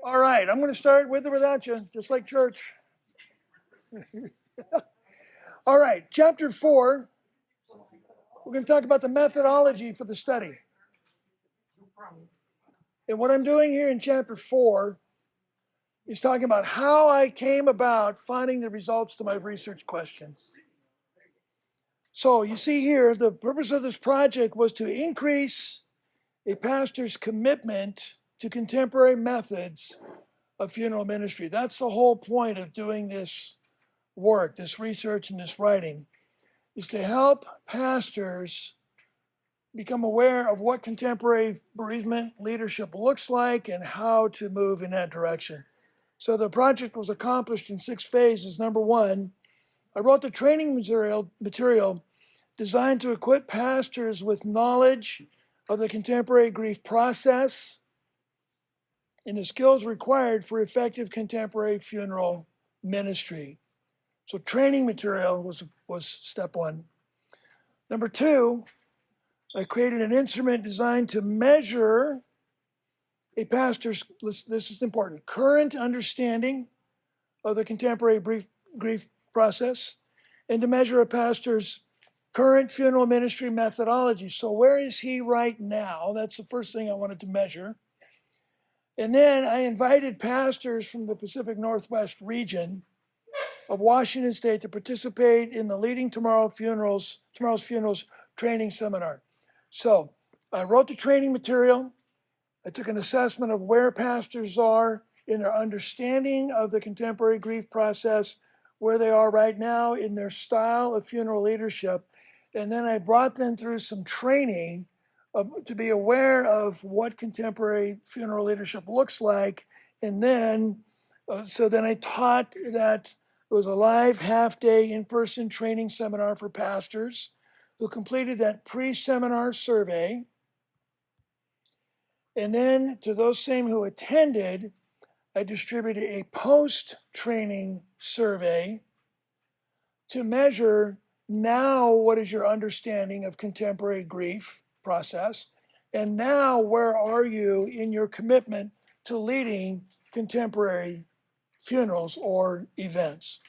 All right, I'm going to start with or without you, just like church. All right, chapter 4, we're going to talk about the methodology for the study. And what I'm doing here in chapter 4 is talking about how I came about finding the results to my research questions. So you see here, the purpose of this project was to increase a pastor's commitment to contemporary methods of funeral ministry. That's the whole point of doing this work, this research and this writing, is to help pastors become aware of what contemporary bereavement leadership looks like and how to move in that direction. So the project was accomplished in 6 phases. Number 1, I wrote the training material designed to equip pastors with knowledge of the contemporary grief process and the skills required for effective contemporary funeral ministry. So training material was step 1. Number 2, I created an instrument designed to measure a pastor's, this is important, current understanding of the contemporary grief process and to measure a pastor's current funeral ministry methodology. So where is he right now? That's the first thing I wanted to measure. And then I invited pastors from the Pacific Northwest region of Washington State to participate in the Leading Tomorrow's Funerals training seminar. So I wrote the training material. I took an assessment of where pastors are in their understanding of the contemporary grief process, where they are right now in their style of funeral leadership. And then I brought them through some training to be aware of what contemporary funeral leadership looks like. And then, so then I taught that. It was a live half-day in-person training seminar for pastors who completed that pre-seminar survey. And then to those same who attended, I distributed a post-training survey to measure now what is your understanding of contemporary grief process, and now where are you in your commitment to leading contemporary funerals or events.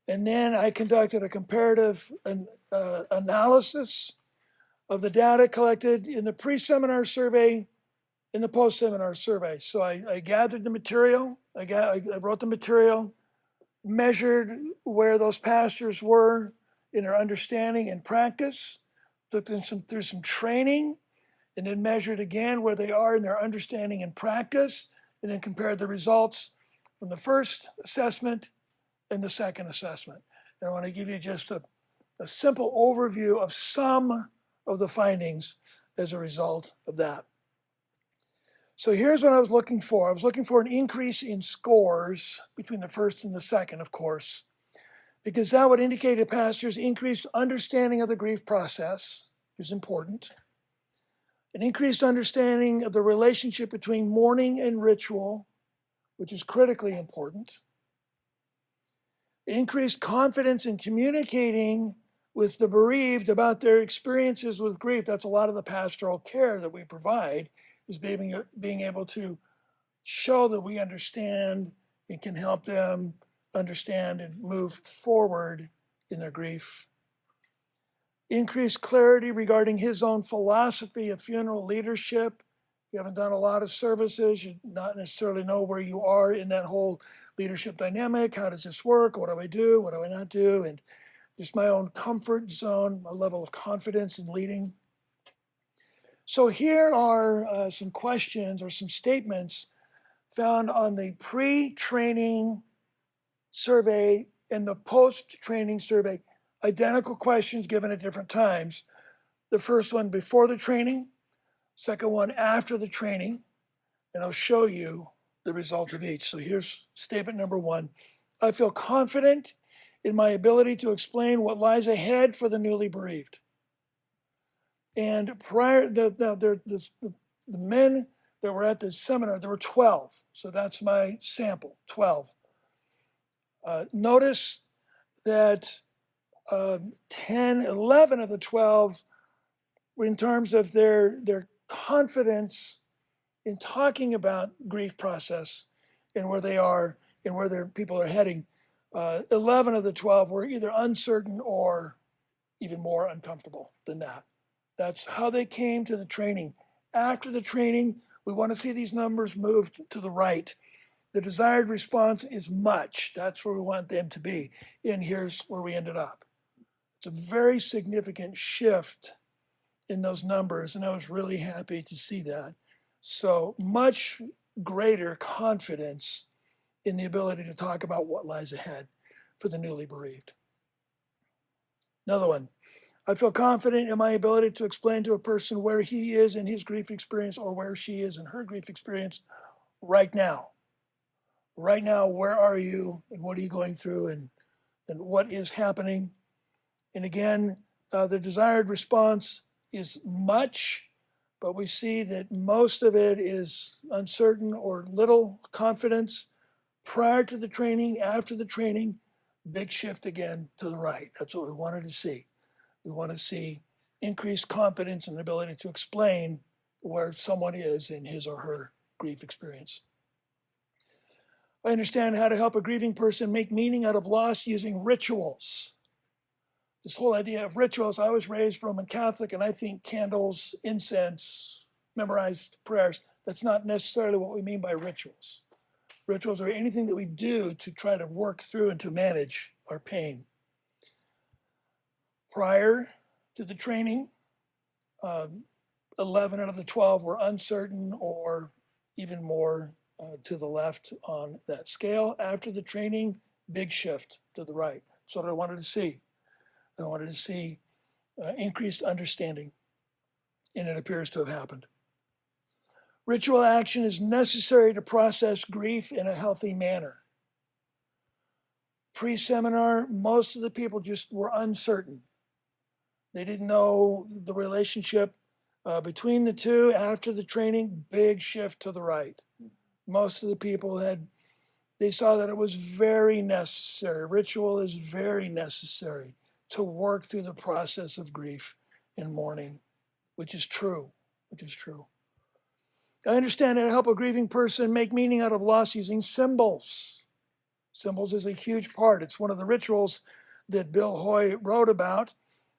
And then I conducted a comparative analysis of the data collected in the pre-seminar survey and the post-seminar survey. So I gathered the material, I wrote the material, measured where those pastors were in their understanding and practice, took them through some training, and then measured again where they are in their understanding and practice, and then compared the results from the first assessment and the second assessment. And I want to give you just a simple overview of some of the findings as a result of that. So here's what I was looking for. I was looking for an increase in scores between the first and the second, of course, because that would indicate a pastor's increased understanding of the grief process, which is important, an increased understanding of the relationship between mourning and ritual, which is critically important, increased confidence in communicating with the bereaved about their experiences with grief. That's a lot of the pastoral care that we provide, is being able to show that we understand and can help them understand and move forward in their grief. Increased clarity regarding his own philosophy of funeral leadership. You haven't done a lot of services, you not necessarily know where you are in that whole leadership dynamic. How does this work? What do I do? What do I not do? And just my own comfort zone, a level of confidence in leading. So here are some questions or some statements found on the pre-training survey and the post-training survey. Identical questions given at different times. The first one before the training, second one after the training, and I'll show you the result of each. So here's statement number 1. I feel confident in my ability to explain what lies ahead for the newly bereaved. And prior, the men that were at the seminar, there were 12. So that's my sample, 12. Notice that 10, 11 of the 12 were in terms of their confidence in talking about grief process and where they are and where their people are heading, 11 of the 12 were either uncertain or even more uncomfortable than that. That's how they came to the training. After the training, we want to see these numbers move to the right. The desired response is much. That's where we want them to be. And here's where we ended up. It's a very significant shift in those numbers, and I was really happy to see that. So much greater confidence in the ability to talk about what lies ahead for the newly bereaved. Another one. I feel confident in my ability to explain to a person where he is in his grief experience or where she is in her grief experience right now. Right now, where are you and what are you going through and what is happening? And again, the desired response is much, but we see that most of it is uncertain or little confidence prior to the training, after the training, big shift again to the right. That's what we wanted to see. We want to see increased confidence and ability to explain where someone is in his or her grief experience. I understand how to help a grieving person make meaning out of loss using rituals. This whole idea of rituals, I was raised Roman Catholic, and I think candles, incense, memorized prayers, that's not necessarily what we mean by rituals. Rituals are anything that we do to try to work through and to manage our pain. Prior to the training, 11 out of the 12 were uncertain or even more to the left on that scale. After the training, big shift to the right. That's what I wanted to see. I wanted to see increased understanding, and it appears to have happened. Ritual action is necessary to process grief in a healthy manner. Pre-seminar, most of the people just were uncertain. They didn't know the relationship between the two. After the training, big shift to the right. Most of the people they saw that it was very necessary. Ritual is very necessary to work through the process of grief and mourning, which is true. I understand how to help a grieving person make meaning out of loss using symbols. Symbols is a huge part. It's one of the rituals that Bill Hoy wrote about.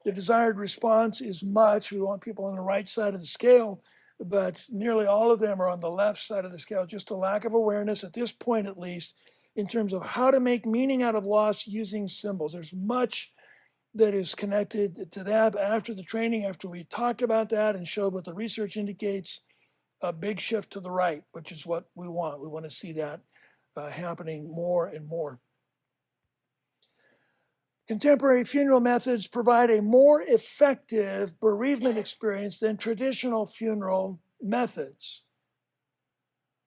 The desired response is much. We want people on the right side of the scale, but nearly all of them are on the left side of the scale. Just a lack of awareness at this point, at least, in terms of how to make meaning out of loss using symbols. There's much that is connected to that. After the training, after we talked about that and showed what the research indicates, a big shift to the right, which is what we want. We want to see that happening more and more. Contemporary funeral methods provide a more effective bereavement experience than traditional funeral methods.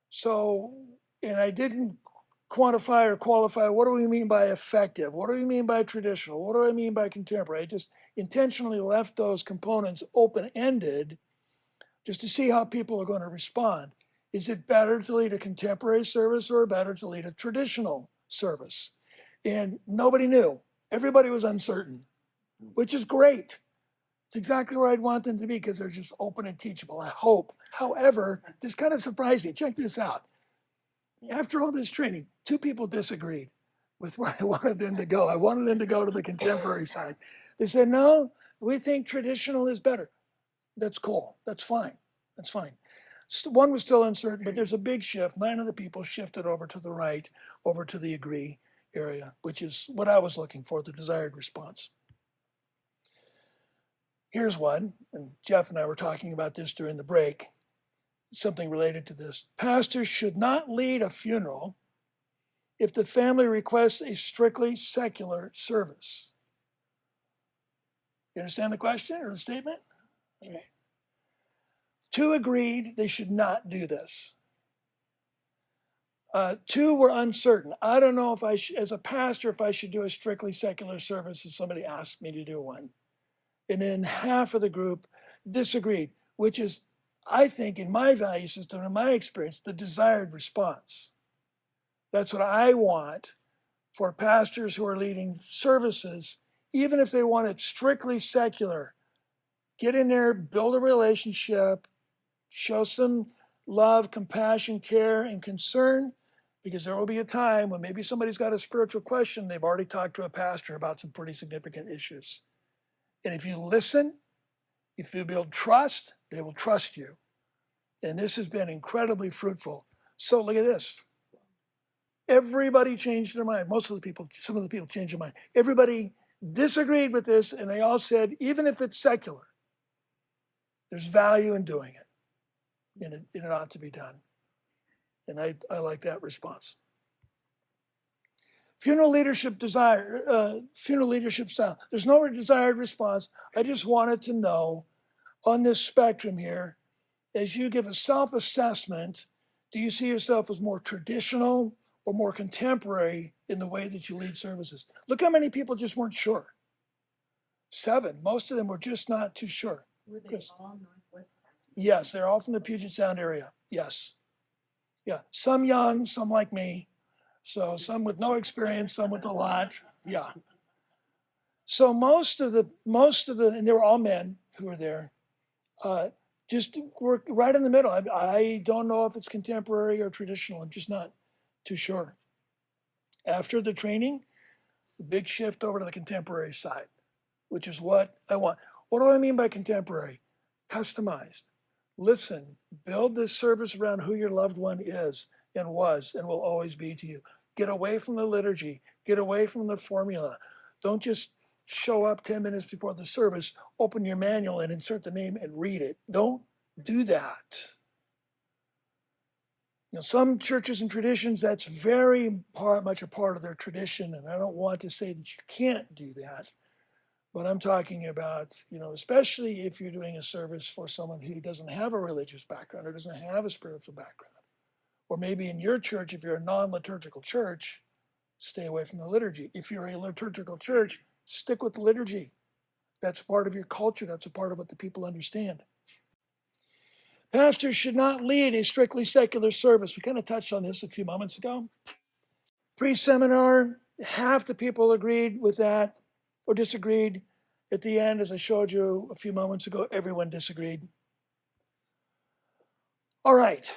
So, and I didn't quantify or qualify, what do we mean by effective? What do we mean by traditional? What do I mean by contemporary? I just intentionally left those components open-ended just to see how people are going to respond. Is it better to lead a contemporary service or better to lead a traditional service? And nobody knew. Everybody was uncertain, which is great. It's exactly where I'd want them to be because they're just open and teachable, I hope. However, this kind of surprised me. Check this out. After all this training, 2 people disagreed with where I wanted them to go. I wanted them to go to the contemporary side. They said, no, we think traditional is better. That's cool. That's fine. That's fine. One was still uncertain, but there's a big shift. 9 of the people shifted over to the right, over to the agree area, which is what I was looking for, the desired response. Here's one, and Jeff and I were talking about this during the break, something related to this. Pastors should not lead a funeral if the family requests a strictly secular service. You understand the question or the statement? Okay. 2 agreed they should not do this. 2 were uncertain. I don't know if as a pastor, if I should do a strictly secular service if somebody asked me to do one. And then half of the group disagreed, which is, I think, in my value system, in my experience, the desired response. That's what I want for pastors who are leading services, even if they want it strictly secular. Get in there, build a relationship, show some love, compassion, care, and concern, because there will be a time when maybe somebody's got a spiritual question. They've already talked to a pastor about some pretty significant issues. And if you listen, if you build trust, they will trust you. And this has been incredibly fruitful. So look at this. Everybody changed their mind. Most of the people, some of the people changed their mind. Everybody disagreed with this, and they all said, even if it's secular, there's value in doing it, and it ought to be done. And I like that response. Funeral leadership style. There's no desired response. I just wanted to know on this spectrum here, as you give a self-assessment, do you see yourself as more traditional or more contemporary in the way that you lead services? Look how many people just weren't sure. 7. Most of them were just not too sure. Were they all Northwest Texas? Yes, they're all from the Puget Sound area. Yes. Yeah. Some young, some like me. So some with no experience, some with a lot. Yeah. So most of the, and they were all men who were there, just work right in the middle. I don't know if it's contemporary or traditional. I'm just not too sure. After the training, the big shift over to the contemporary side, which is what I want. What do I mean by contemporary? Customized. Listen, build this service around who your loved one is and was and will always be to you. Get away from the liturgy. Get away from the formula. Don't just show up 10 minutes before the service, open your manual and insert the name and read it. Don't do that. Now, some churches and traditions, that's very much a part of their tradition, and I don't want to say that you can't do that, but I'm talking about, especially if you're doing a service for someone who doesn't have a religious background or doesn't have a spiritual background. Or maybe in your church, if you're a non-liturgical church, stay away from the liturgy. If you're a liturgical church, stick with the liturgy. That's part of your culture. That's a part of what the people understand. Pastors should not lead a strictly secular service. We kind of touched on this a few moments ago. Pre-seminar, half the people agreed with that or disagreed. At the end, as I showed you a few moments ago, everyone disagreed. All right.